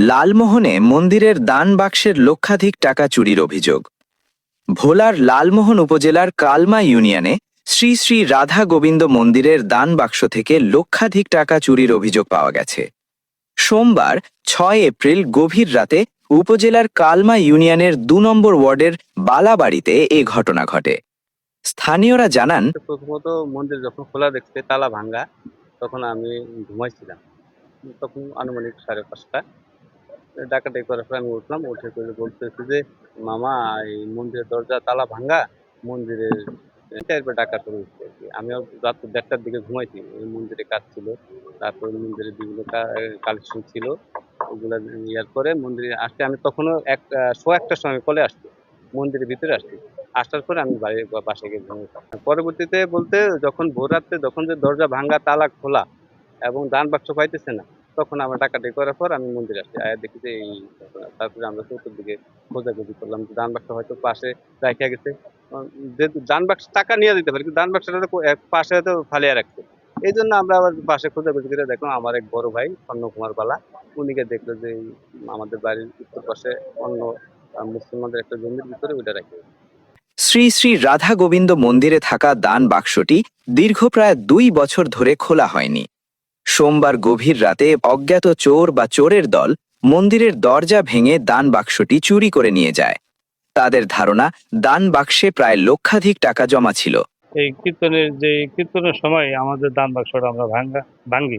লালমোহনে মন্দিরের দান বাক্সের লক্ষাধিক টাকা চুরির অভিযোগ। ভোলার লালমোহন উপজেলার কালমা ইউনিয়নে শ্রী শ্রী রাধা গোবিন্দ মন্দিরের দান বাক্স থেকে লক্ষাধিক টাকা চুরির অভিযোগ পাওয়া গেছে। সোমবার ৬ এপ্রিল গভীর রাতে উপজেলার কালমা ইউনিয়নের ২ নম্বর ওয়ার্ডের বালাবাড়িতে এ ঘটনা ঘটে। স্থানীয়রা জানান, প্রথমত মন্দির যখন খোলা দেখতে তালা ভাঙ্গা, তখন আমি ঘুমাইছিলাম। তখন আনুমানিক 5:30 ডাকাডাকি করার পর আমি উঠলাম, উঠে করে বলতেছি যে, মামা এই মন্দিরের দরজা তালা ভাঙ্গা, মন্দিরের টাইপের ডাকা শুরু হচ্ছে আর কি। আমিও রাত 1:30টার দিকে ঘুমাইছি। এই মন্দিরে কাজ ছিল, তারপর মন্দিরে বিভিন্ন কালেকশন ছিল, ওগুলা ইয়ার পরে মন্দিরে আসতে আমি তখনও সোয়া 1টার সময় কলে আসছি, মন্দিরের ভিতরে আসছি। আসার পরে আমি বাসায় গিয়ে ঘুমিয়েছি। পরবর্তীতে বলতে যখন ভোর রাত্রে যখন যে দরজা ভাঙ্গা তালা খোলা এবং দান বাক্স পাইতেছে না, তখন আমরা ডাকাডাকি করার পর আমি মন্দিরে আসছি। আয়া দেখি যে এই ঘটনা। তারপরে আমরা চতুর্দিকে খোঁজাখুঁজি করলাম যে দান বাক্স হয়তো পাশে রাইখা গেছে। যেহেতু দান বাক্স টাকা নিয়ে দিতে পারে, কিন্তু দান বাক্সটা তো পাশে হয়তো ফালিয়া রাখছে। এইজন্য আমরা আবার পাশে খোঁজাখুঁজি করে দেখলাম আমার এক বড় ভাই স্বর্ণকুমার বালা, উনিকে দেখলো যে আমাদের বাড়ির উত্তর পাশে অন্য মুসলমানদের একটা জমির ভিতরে ওইটা রাখে। শ্রী শ্রী রাধা গোবিন্দ মন্দিরে থাকা দান বাক্সটি দীর্ঘ প্রায় ২ বছর ধরে খোলা হয়নি। সোমবার গভীর রাতে অজ্ঞাত চোর বা চোরের দল মন্দিরের দরজা ভেঙে দান বাক্সটি চুরি করে নিয়ে যায়। তাদের ধারণা, দান বাক্সে প্রায় লক্ষাধিক টাকা জমা ছিল। এই কীর্তনের সময় আমাদের দান বাক্সটা আমরা ভাঙ্গি।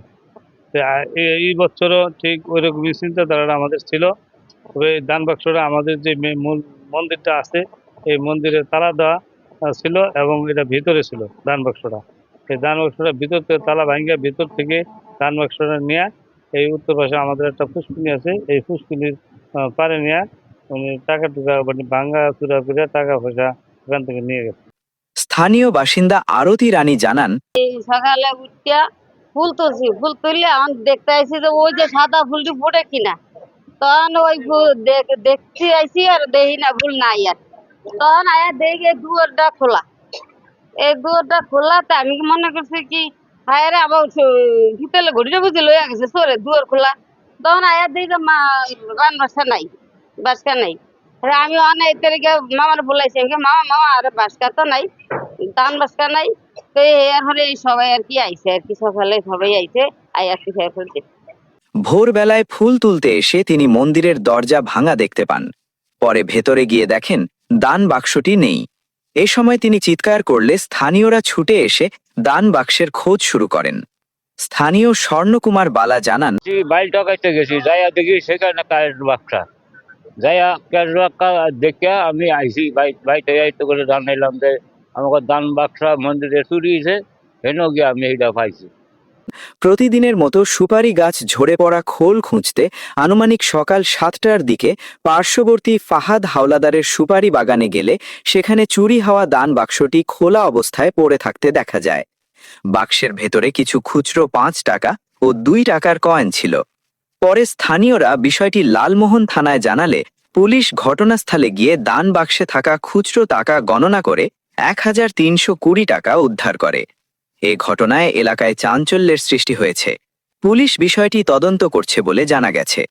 এই বছরও ঠিক ওইরকমই চিন্তাধারাটা আমাদের ছিল। তবে এই দান বাক্সটা আমাদের যে মূল মন্দিরটা আছে, এই মন্দিরে তালা দেওয়া ছিল এবং এটা ভিতরে ছিল দান বাক্সটা। এই দান বাক্সটা ভিতর থেকে তালা ভাঙ্গা, ভিতর থেকে দান বাক্সটা নিয়ে এই উত্তর পাশে আমাদের একটা ফুসকুনি আছে, এই ফুসকুনির পারে নিয়ে টাকা টুকা মানে ভাঙ্গা চূড়া করে টাকা পয়সা ওখান থেকে নিয়ে গেছে। স্থানীয় বাসিন্দা আরতি রানী জানান, সকালে উঠিয়া ফুল তুলছি, ফুল তুললে আমি দেখতে আইছি যে ওই যে সাদা ফুলটি ফুটে কিনা, তখন ওই ফুল দেখতে আইছি আর দেখি না ফুল নাই। আর তখন আয়া দেখি দুয়ারটা খোলা, এই দুয়ারটা খোলাতে আমি মনে করছি কি হায় রে আমার ভিতরে ঘড়িটা বুঝি লইয়া গেছে সরে দুয়ার খোলা। তখন আয়া দেখি মা গান বাসা নাই, বাসকা নাই। আমি অনেক তারিখে মামার বলাইছি, মামা মামা আরে বাসকা তো নাই, দান বাসকা নাই। তো এরপরে সবাই আর কি আইছে, আর কি সকালে সবাই আইছে, আয়া কি ফেলছে। ভোরবেলায় ফুল তুলতে এসে তিনি মন্দিরের দরজা ভাঙা দেখতে পান। পরে ভেতরে গিয়ে দেখেন দান বাক্সটি নেই। এ সময় তিনি চিৎকার করলে স্থানীয়রা ছুটে এসে দান বাক্সের খোঁজ শুরু করেন। স্থানীয় স্বর্ণকুমার বালা জানান, বাইল টকাইতে গেছি, যাইয়া দেখি সেখানে কারেন্ট বাক্সা, যাইয়া কারেন্ট বাক্সা দেখিয়া আমি আইসি বাইতে যাইতে করে জানাইলাম যে আমাকে দান বাক্সা মন্দিরে চুরি হয়েছে, হেন গিয়ে আমি এইটা পাইছি। প্রতিদিনের মতো সুপারি গাছ ঝরে পড়া খোল খুঁজতে আনুমানিক সকাল 7টার দিকে পার্শ্ববর্তী ফাহাদ হাওলাদারের সুপারি বাগানে গেলে সেখানে চুরি হওয়া দান বাক্সটি খোলা অবস্থায় পড়ে থাকতে দেখা যায়। বাক্সের ভেতরে কিছু খুচরো 5 টাকা ও 2 টাকার কয়েন ছিল। পরে স্থানীয়রা বিষয়টি লালমোহন থানায় জানালে পুলিশ ঘটনাস্থলে গিয়ে দান বাক্সে থাকা খুচরো টাকা গণনা করে 1320 টাকা উদ্ধার করে। এ ঘটনায় এলাকায় চাঞ্চল্যের সৃষ্টি হয়েছে। পুলিশ বিষয়টি তদন্ত করছে বলে জানা গেছে।